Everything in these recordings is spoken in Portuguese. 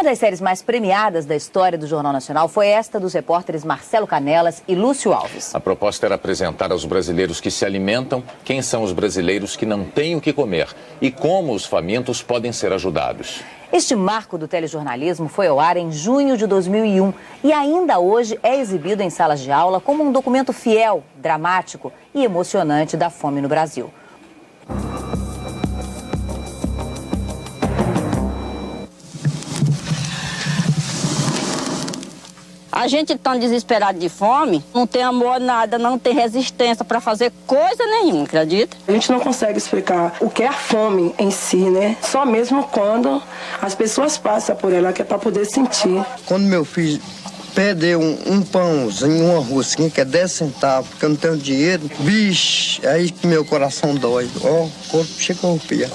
Uma das séries mais premiadas da história do Jornal Nacional foi esta dos repórteres Marcelo Canelas e Lúcio Alves. A proposta era apresentar aos brasileiros que se alimentam quem são os brasileiros que não têm o que comer e como os famintos podem ser ajudados. Este marco do telejornalismo foi ao ar em junho de 2001 e ainda hoje é exibido em salas de aula como um documento fiel, dramático e emocionante da fome no Brasil. A gente tão desesperado de fome, não tem amor nada, não tem resistência para fazer coisa nenhuma, acredita? A gente não consegue explicar o que é a fome em si, né? Só mesmo quando as pessoas passam por ela, que é para poder sentir. Quando meu filho perdeu um pãozinho, uma rosquinha que é 10 centavos, porque eu não tenho dinheiro, vixe, aí que meu coração dói. Ó, o corpo chega a arrepiar.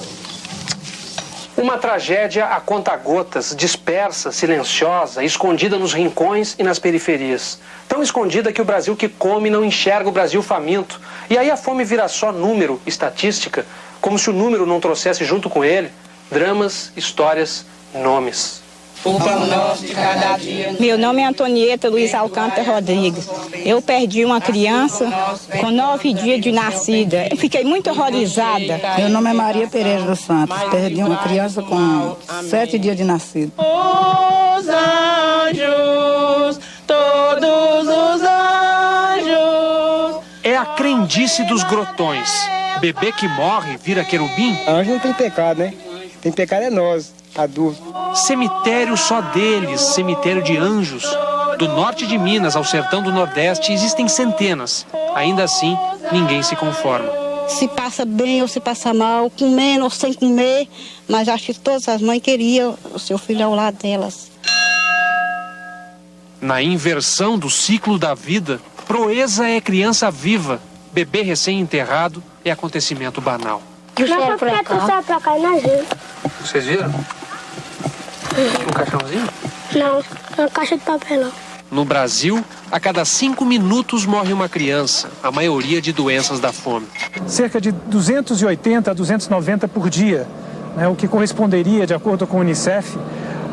Uma tragédia a conta-gotas, dispersa, silenciosa, escondida nos rincões e nas periferias. Tão escondida que o Brasil que come não enxerga o Brasil faminto. E aí a fome vira só número, estatística, como se o número não trouxesse junto com ele dramas, histórias, nomes. O pão nosso de cada dia. Meu nome é Antonieta Luiz Alcântara Rodrigues. Eu perdi uma criança com 9 dias de nascida. Eu fiquei muito horrorizada. Meu nome é Maria Pereira dos Santos. Perdi uma criança com 7 dias de nascido. Os anjos, todos os anjos. É a crendice dos grotões. Bebê que morre vira querubim? Anjo não tem pecado, né? Tem pecado é nós, adultos. Cemitério só deles, cemitério de anjos. Do norte de Minas ao sertão do Nordeste existem centenas. Ainda assim, ninguém se conforma. Se passa bem ou se passa mal, comendo ou sem comer, mas acho que todas as mães queriam o seu filho ao lado delas. Na inversão do ciclo da vida, proeza é criança viva, bebê recém-enterrado é acontecimento banal. Não, porque tu sai pra cá e nós vimos. Vocês viram? Um caixãozinho? Não, é uma caixa de papelão. No Brasil, a cada 5 minutos morre uma criança, a maioria de doenças da fome. Cerca de 280 a 290 por dia, né, o que corresponderia, de acordo com o Unicef,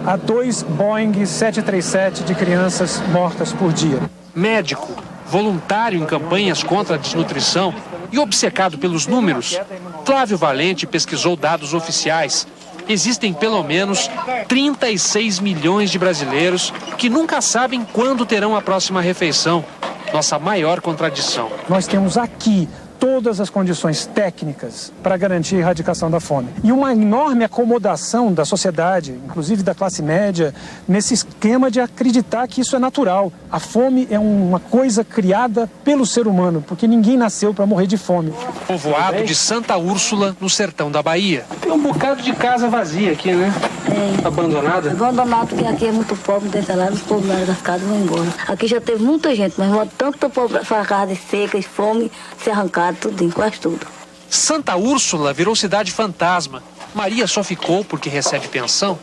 a 2 Boeing 737 de crianças mortas por dia. Médico, voluntário em campanhas contra a desnutrição e obcecado pelos números, Flávio Valente pesquisou dados oficiais. Existem pelo menos 36 milhões de brasileiros que nunca sabem quando terão a próxima refeição. Nossa maior contradição. Nós temos aqui todas as condições técnicas para garantir a erradicação da fome. E uma enorme acomodação da sociedade, inclusive da classe média, nesse esquema de acreditar que isso é natural. A fome é uma coisa criada pelo ser humano, porque ninguém nasceu para morrer de fome. Povoado de Santa Úrsula, no sertão da Bahia. Tem um bocado de casa vazia aqui, né? É. Abandonada? Abandonado, porque aqui é muito pobre, não tem lá, os povos lá das casas vão embora. Aqui já teve muita gente, mas tanto povo para casa de seca e fome, se arrancar tudinho, quase tudo. Santa Úrsula virou cidade fantasma. Maria só ficou porque recebe pensão.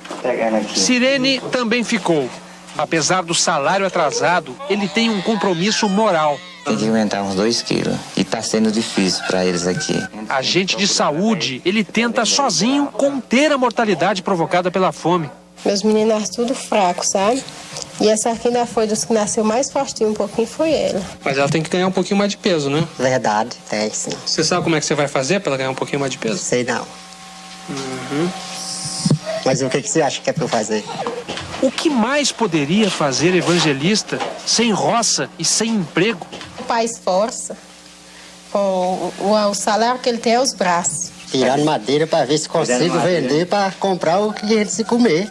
Sirene também ficou. Apesar do salário atrasado, ele tem um compromisso moral. Tem que aumentar uns 2 quilos. E tá sendo difícil para eles aqui. Agente de saúde, ele tenta sozinho conter a mortalidade provocada pela fome. Meus meninos tudo fracos, sabe? E essa aqui ainda foi dos que nasceu mais fortinho um pouquinho, foi ela. Mas ela tem que ganhar um pouquinho mais de peso, né? Verdade, tem sim. Você sabe como é que você vai fazer para ela ganhar um pouquinho mais de peso? Sei não. Mas o que você acha que é para eu fazer? O que mais poderia fazer evangelista sem roça e sem emprego? O pai esforça. O salário que ele tem é os braços. Tirando madeira para ver se consigo vender para comprar o que eles se comer.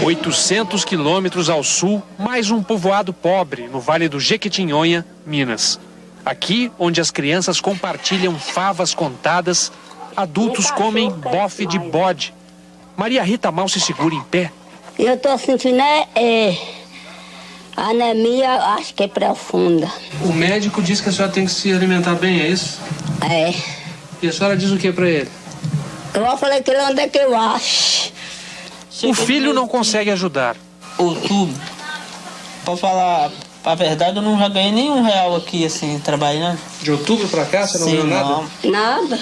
800 quilômetros ao sul, mais um povoado pobre no Vale do Jequitinhonha, Minas. Aqui, onde as crianças compartilham favas contadas, adultos comem bofe de bode. Maria Rita mal se segura em pé. Eu tô sentindo anemia, acho que é profunda. O médico diz que a senhora tem que se alimentar bem, é isso? É. E a senhora diz o que pra ele? Eu falei que ele onde é que eu acho. O filho não consegue ajudar. Outubro, pra falar a verdade, eu não já ganhei nenhum real aqui, assim, trabalhando. De outubro pra cá, você não ganhou nada? Nada.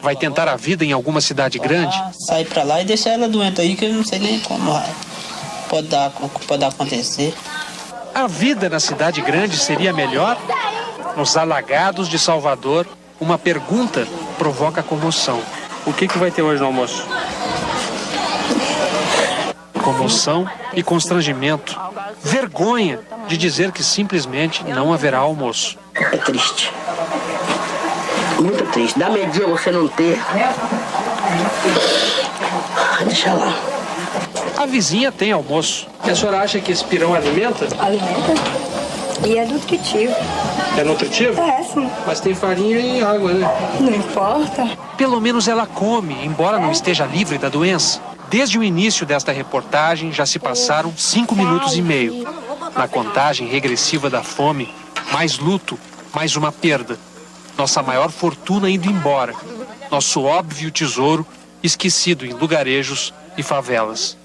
Vai tentar a vida em alguma cidade grande? Sair pra lá e deixar ela doente aí, que eu não sei nem como vai. pode acontecer. A vida na cidade grande seria melhor? Nos alagados de Salvador, uma pergunta provoca comoção. O que vai ter hoje no almoço? Comoção e constrangimento. Vergonha de dizer que simplesmente não haverá almoço. É triste. Muito triste. Dá medinha você não ter. Deixa lá. A vizinha tem almoço. E a senhora acha que esse pirão alimenta? Alimenta. E é nutritivo. É nutritivo? É, sim. Mas tem farinha e água, né? Não importa. Pelo menos ela come, embora não esteja livre da doença. Desde o início desta reportagem, já se passaram 5 minutos e meio. Na contagem regressiva da fome, mais luto, mais uma perda. Nossa maior fortuna indo embora. Nosso óbvio tesouro esquecido em lugarejos e favelas.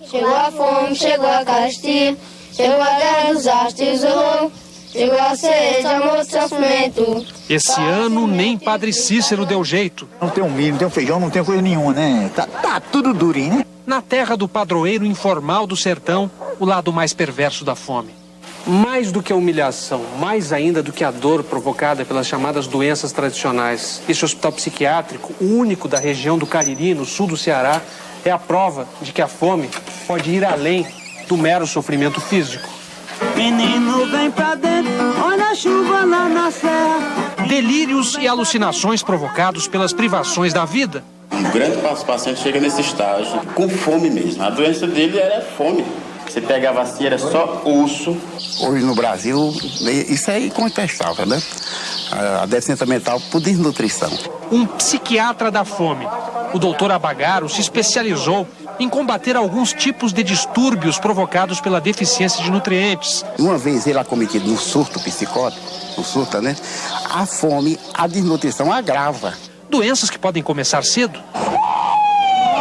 Chegou a fome, chegou a carestia, chegou a guerra dos hastes, horror, chegou a sede, amor, sofrimento. Esse ano nem Padre Cícero deu jeito. Não tem um milho, não tem um feijão, não tem coisa nenhuma, né? Tá tudo durinho, né? Na terra do padroeiro informal do sertão, o lado mais perverso da fome. Mais do que a humilhação, mais ainda do que a dor provocada pelas chamadas doenças tradicionais, esse hospital psiquiátrico, o único da região do Cariri, no sul do Ceará, é a prova de que a fome pode ir além do mero sofrimento físico. Menino, vem pra dentro, olha a chuva lá na serra. Delírios e alucinações provocados pelas privações da vida. Um grande paciente chega nesse estágio com fome mesmo. A doença dele era fome. Você pegava assim, era só osso. Hoje no Brasil, isso é incontestável, né? A deficiência mental por desnutrição. Um psiquiatra da fome, o doutor Abagaro, se especializou em combater alguns tipos de distúrbios provocados pela deficiência de nutrientes. Uma vez ele acometido no surto psicótico, né? A fome, a desnutrição agrava. Doenças que podem começar cedo.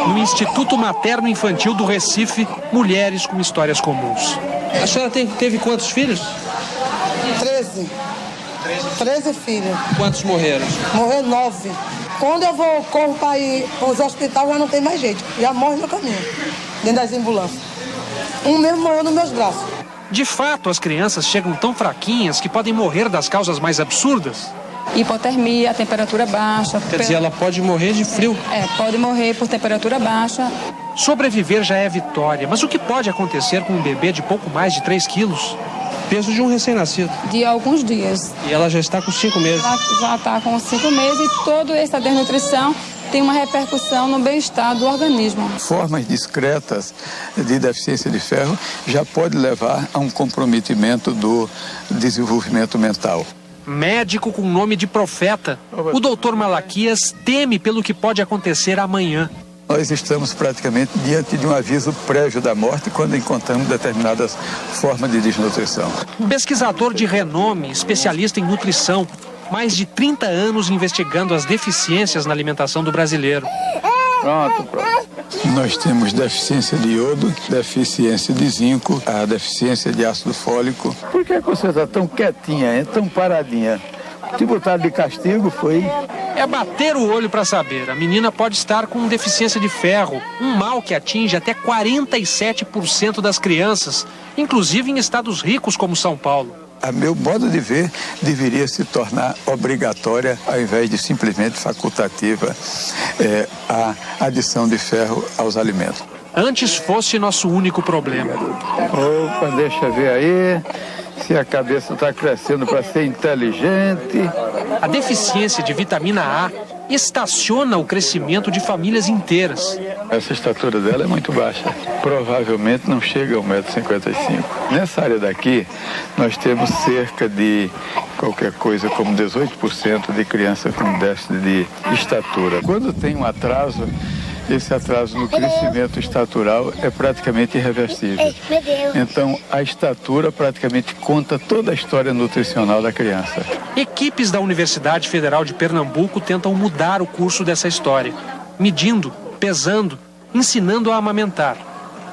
No Instituto Materno Infantil do Recife, mulheres com histórias comuns. A senhora teve quantos filhos? 13 filhos. Quantos morreram? Morreram 9. Quando eu corro para ir para os hospitais, já não tem mais jeito. Já morre no caminho, dentro das ambulâncias. Um mesmo morreu nos meus braços. De fato, as crianças chegam tão fraquinhas que podem morrer das causas mais absurdas. Hipotermia, temperatura baixa. Quer dizer, ela pode morrer de frio. Pode morrer por temperatura baixa. Sobreviver já é vitória, mas o que pode acontecer com um bebê de pouco mais de 3 quilos? Peso de um recém-nascido. De alguns dias. E ela já está com 5 meses. Ela já está com 5 meses e toda essa desnutrição tem uma repercussão no bem-estar do organismo. Formas discretas de deficiência de ferro já pode levar a um comprometimento do desenvolvimento mental. Médico com nome de profeta, o doutor Malaquias teme pelo que pode acontecer amanhã. Nós estamos praticamente diante de um aviso prévio da morte quando encontramos determinadas formas de desnutrição. Pesquisador de renome, especialista em nutrição, mais de 30 anos investigando as deficiências na alimentação do brasileiro. Pronto. Nós temos deficiência de iodo, deficiência de zinco, a deficiência de ácido fólico. Por que você está tão quietinha, tão paradinha? Te botaram de castigo, foi? É bater o olho para saber. A menina pode estar com deficiência de ferro, um mal que atinge até 47% das crianças, inclusive em estados ricos como São Paulo. A meu modo de ver, deveria se tornar obrigatória, ao invés de simplesmente facultativa, a adição de ferro aos alimentos. Antes fosse nosso único problema. Opa, deixa eu ver aí. Se a cabeça está crescendo para ser inteligente. A deficiência de vitamina A estaciona o crescimento de famílias inteiras. Essa estatura dela é muito baixa. Provavelmente não chega a 1,55 m. Nessa área daqui, nós temos cerca de qualquer coisa como 18% de crianças com déficit de estatura. Quando tem um atraso, esse atraso no crescimento estatural é praticamente irreversível. Então, a estatura praticamente conta toda a história nutricional da criança. Equipes da Universidade Federal de Pernambuco tentam mudar o curso dessa história, medindo, pesando, ensinando a amamentar.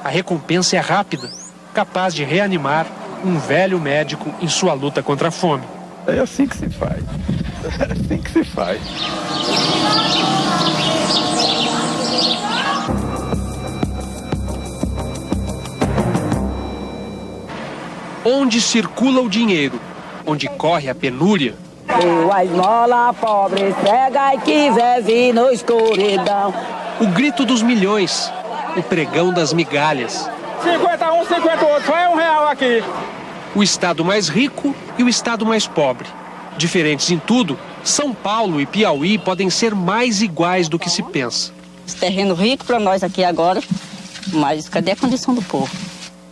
A recompensa é rápida, capaz de reanimar um velho médico em sua luta contra a fome. É assim que se faz. Assim que se faz. Onde circula o dinheiro, onde corre a penúria, A esmola pobre cega e quiser vir no escuridão. o grito dos milhões, o pregão das migalhas. 51, 58, só é R$1 aqui. O estado mais rico e o estado mais pobre. Diferentes em tudo, São Paulo e Piauí podem ser mais iguais do que se pensa. Esse terreno rico para nós aqui agora, mas cadê a condição do povo?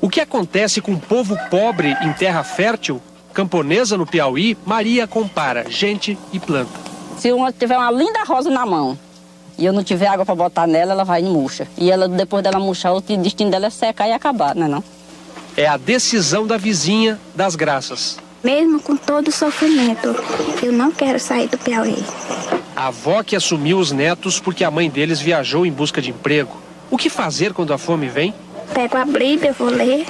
O que acontece com o povo pobre em terra fértil, camponesa no Piauí, Maria compara gente e planta. Se uma tiver uma linda rosa na mão e eu não tiver água para botar nela, ela vai e murcha. E ela, depois dela murchar, o destino dela é secar e acabar, não é não? É a decisão da vizinha das Graças. Mesmo com todo o sofrimento, eu não quero sair do Piauí. A avó que assumiu os netos porque a mãe deles viajou em busca de emprego. O que fazer quando a fome vem? Pego a Bíblia, vou ler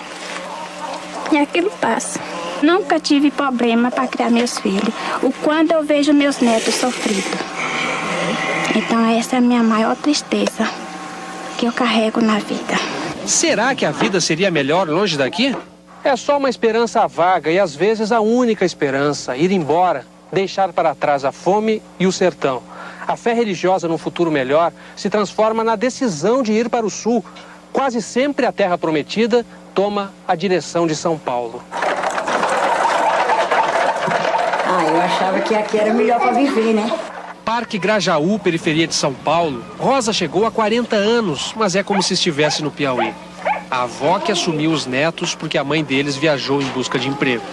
e aquilo passa. Nunca tive problema para criar meus filhos. O quando eu vejo meus netos sofridos. Então essa é a minha maior tristeza que eu carrego na vida. Será que a vida seria melhor longe daqui? É só uma esperança vaga e às vezes a única esperança, ir embora, deixar para trás a fome e o sertão. A fé religiosa num futuro melhor se transforma na decisão de ir para o sul. Quase sempre a terra prometida toma a direção de São Paulo. Eu achava que aqui era melhor para viver, né? Parque Grajaú, periferia de São Paulo. Rosa chegou há 40 anos, mas é como se estivesse no Piauí. A avó que assumiu os netos porque a mãe deles viajou em busca de emprego.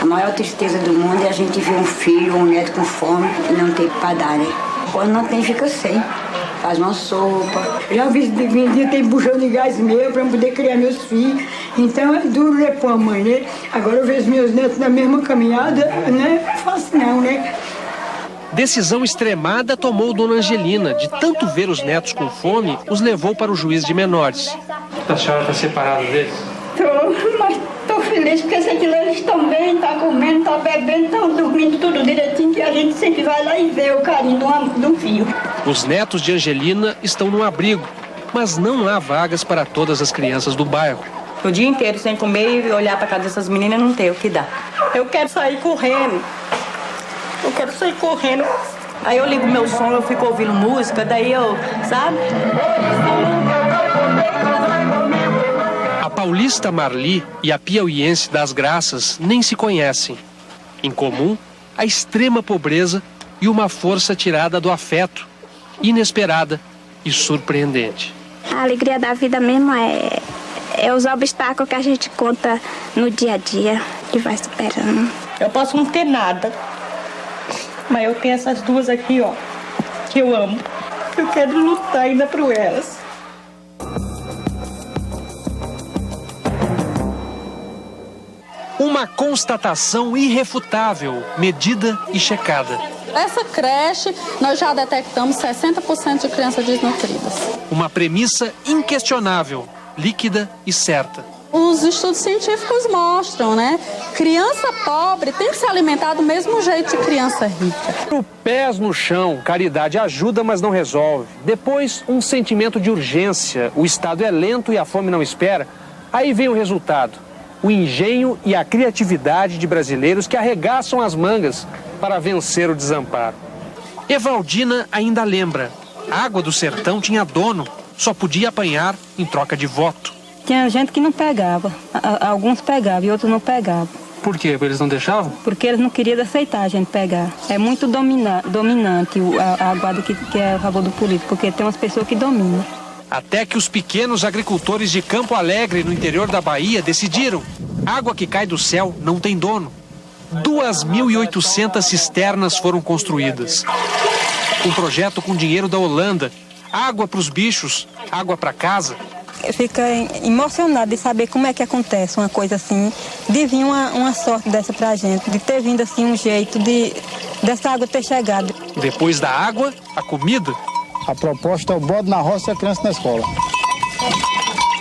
A maior tristeza do mundo é a gente ver um filho ou um neto com fome e não ter para dar, né? Quando não tem, fica sem. Faz uma sopa. Já vi vendia, tem bujão de gás meu para poder criar meus filhos. Então é duro, né, para a mãe, né? Agora eu vejo meus netos na mesma caminhada, né? Não faço não, né? Decisão extremada tomou Dona Angelina. De tanto ver os netos com fome, os levou para o juiz de menores. A senhora está separada deles? Tô, mas tô feliz porque sei que eles estão bem, tá comendo, tá bebendo, estão dormindo tudo direitinho, que a gente sempre vai lá e vê o carinho do filho. Os netos de Angelina estão no abrigo, mas não há vagas para todas as crianças do bairro. O dia inteiro sem comer e olhar para casa dessas meninas não tem o que dá. Eu quero sair correndo. Eu quero sair correndo. Aí eu ligo meu som, eu fico ouvindo música, daí eu, sabe? A paulista Marli e a piauiense das Graças nem se conhecem. Em comum, a extrema pobreza e uma força tirada do afeto, inesperada e surpreendente. A alegria da vida mesmo é os obstáculos que a gente conta no dia a dia e vai superando. Eu posso não ter nada, mas eu tenho essas duas aqui, ó, que eu amo. Eu quero lutar ainda por elas. Uma constatação irrefutável, medida e checada. Essa creche, nós já detectamos 60% de crianças desnutridas. Uma premissa inquestionável, líquida e certa. Os estudos científicos mostram, né? Criança pobre tem que se alimentar do mesmo jeito de criança rica. Pés no chão, caridade ajuda, mas não resolve. Depois, um sentimento de urgência. O Estado é lento e a fome não espera. Aí vem o resultado. O engenho e a criatividade de brasileiros que arregaçam as mangas para vencer o desamparo. Evaldina ainda lembra. A água do sertão tinha dono, só podia apanhar em troca de voto. Tinha gente que não pegava, alguns pegavam e outros não pegavam. Por quê? Eles não deixavam? Porque eles não queriam aceitar a gente pegar. É muito dominante a guarda que é a favor do político, porque tem umas pessoas que dominam. Até que os pequenos agricultores de Campo Alegre, no interior da Bahia, decidiram. Água que cai do céu não tem dono. 2.800 cisternas foram construídas. Um projeto com dinheiro da Holanda. Água para os bichos, água para casa. Fica emocionado de saber como é que acontece uma coisa assim, de vir uma sorte dessa pra gente, de ter vindo assim um jeito dessa água ter chegado. Depois da água, a comida. A proposta é o bode na roça e a criança na escola.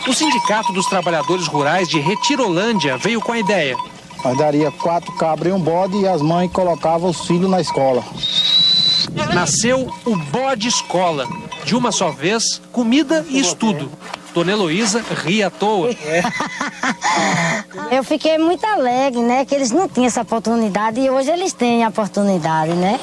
O Sindicato dos Trabalhadores Rurais de Retirolândia veio com a ideia. Nós daria 4 cabras e um bode e as mães colocavam os filhos na escola. Nasceu o Bode Escola. De uma só vez, comida e estudo. Dona Heloísa ri à toa. Eu fiquei muito alegre, né? Que eles não tinham essa oportunidade e hoje eles têm a oportunidade, né?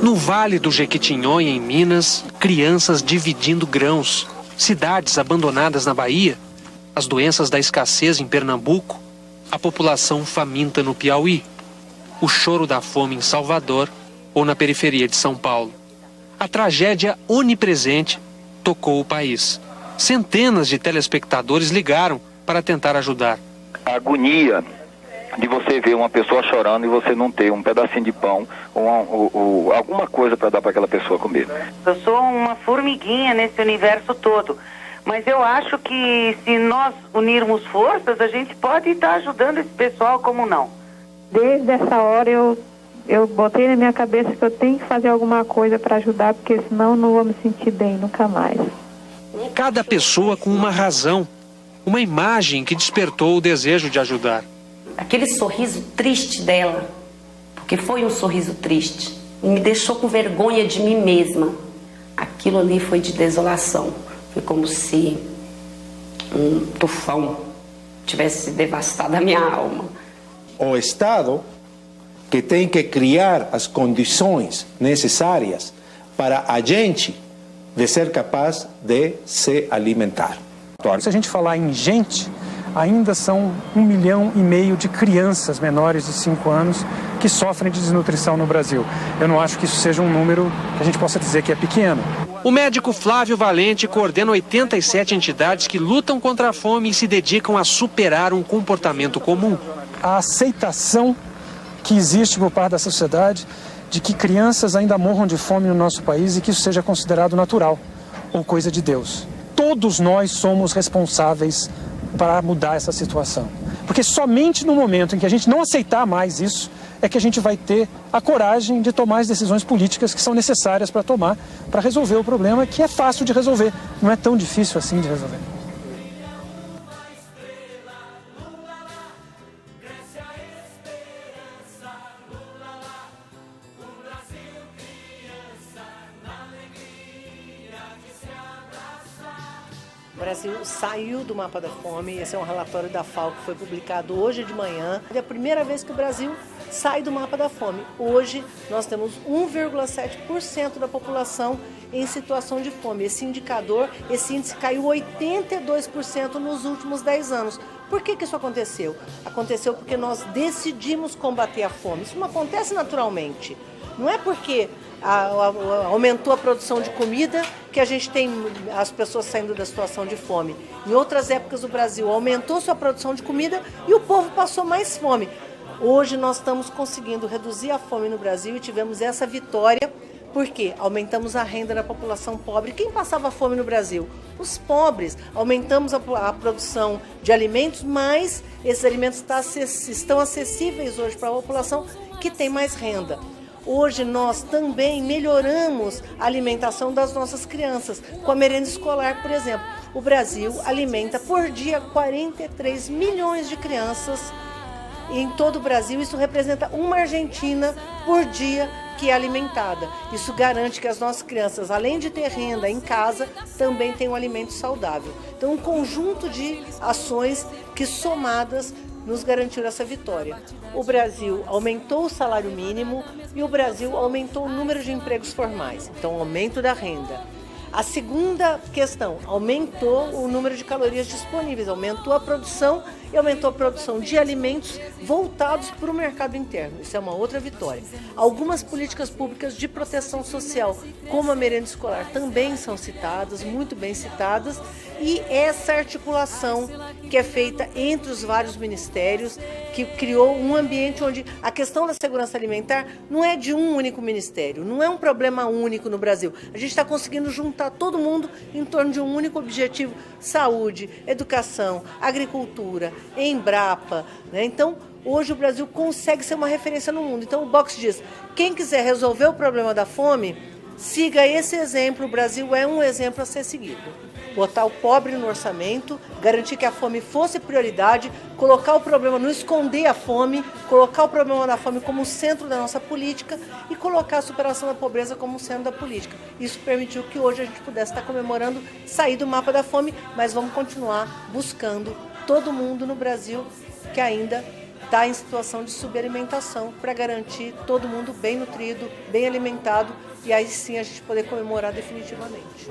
No Vale do Jequitinhonha, em Minas, crianças dividindo grãos. Cidades abandonadas na Bahia. As doenças da escassez em Pernambuco. A população faminta no Piauí. O choro da fome em Salvador ou na periferia de São Paulo. A tragédia onipresente tocou o país. Centenas de telespectadores ligaram para tentar ajudar. A agonia de você ver uma pessoa chorando e você não ter um pedacinho de pão ou alguma coisa para dar para aquela pessoa comer. Eu sou uma formiguinha nesse universo todo, mas eu acho que se nós unirmos forças, a gente pode estar ajudando esse pessoal, como não? Desde essa hora eu botei na minha cabeça que eu tenho que fazer alguma coisa para ajudar, porque senão não vou me sentir bem nunca mais. Cada pessoa com uma razão, uma imagem que despertou o desejo de ajudar. Aquele sorriso triste dela, porque foi um sorriso triste, me deixou com vergonha de mim mesma. Aquilo ali foi de desolação. Foi como se um tufão tivesse devastado a minha alma. O Estado que tem que criar as condições necessárias para a gente de ser capaz de se alimentar. Se a gente falar em gente, ainda são 1,5 milhão de crianças menores de 5 anos que sofrem de desnutrição no Brasil. Eu não acho que isso seja um número que a gente possa dizer que é pequeno. O médico Flávio Valente coordena 87 entidades que lutam contra a fome e se dedicam a superar um comportamento comum. A aceitação que existe por parte da sociedade de que crianças ainda morram de fome no nosso país e que isso seja considerado natural ou coisa de Deus. Todos nós somos responsáveis para mudar essa situação. Porque somente no momento em que a gente não aceitar mais isso, é que a gente vai ter a coragem de tomar as decisões políticas que são necessárias para tomar, para resolver o problema, que é fácil de resolver, não é tão difícil assim de resolver. O Brasil saiu do mapa da fome, esse é um relatório da FAO que foi publicado hoje de manhã. É a primeira vez que o Brasil sai do mapa da fome. Hoje nós temos 1,7% da população em situação de fome. Esse indicador, esse índice caiu 82% nos últimos 10 anos. Por que isso aconteceu? Aconteceu porque nós decidimos combater a fome. Isso não acontece naturalmente. Não é porque aumentou a produção de comida que a gente tem as pessoas saindo da situação de fome. Em outras épocas do Brasil aumentou sua produção de comida e o povo passou mais fome. Hoje nós estamos conseguindo reduzir a fome no Brasil e tivemos essa vitória porque aumentamos a renda da população pobre. Quem passava fome no Brasil? Os pobres. Aumentamos a produção de alimentos, mas esses alimentos estão acessíveis hoje para a população que tem mais renda. Hoje nós também melhoramos a alimentação das nossas crianças, com a merenda escolar, por exemplo. O Brasil alimenta por dia 43 milhões de crianças em todo o Brasil. Isso representa uma Argentina por dia que é alimentada. Isso garante que as nossas crianças, além de ter renda em casa, também têm um alimento saudável. Então, um conjunto de ações que somadas nos garantiu essa vitória. O Brasil aumentou o salário mínimo e o Brasil aumentou o número de empregos formais. Então, aumento da renda. A segunda questão, aumentou o número de calorias disponíveis, aumentou a produção e aumentou a produção de alimentos voltados para o mercado interno. Isso é uma outra vitória. Algumas políticas públicas de proteção social, como a merenda escolar, também são citadas, muito bem citadas, e essa articulação que é feita entre os vários ministérios, que criou um ambiente onde a questão da segurança alimentar não é de um único ministério, não é um problema único no Brasil. A gente está conseguindo juntar todo mundo em torno de um único objetivo: saúde, educação, agricultura, Embrapa, né? Então, hoje o Brasil consegue ser uma referência no mundo. Então, o Box diz: quem quiser resolver o problema da fome, siga esse exemplo. O Brasil é um exemplo a ser seguido. botar o pobre no orçamento, garantir que a fome fosse prioridade, colocar o problema, não esconder a fome, colocar o problema da fome como centro da nossa política e colocar a superação da pobreza como centro da política. Isso permitiu que hoje a gente pudesse estar comemorando sair do mapa da fome, mas vamos continuar buscando todo mundo no Brasil que ainda está em situação de subalimentação para garantir todo mundo bem nutrido, bem alimentado e aí sim a gente poder comemorar definitivamente.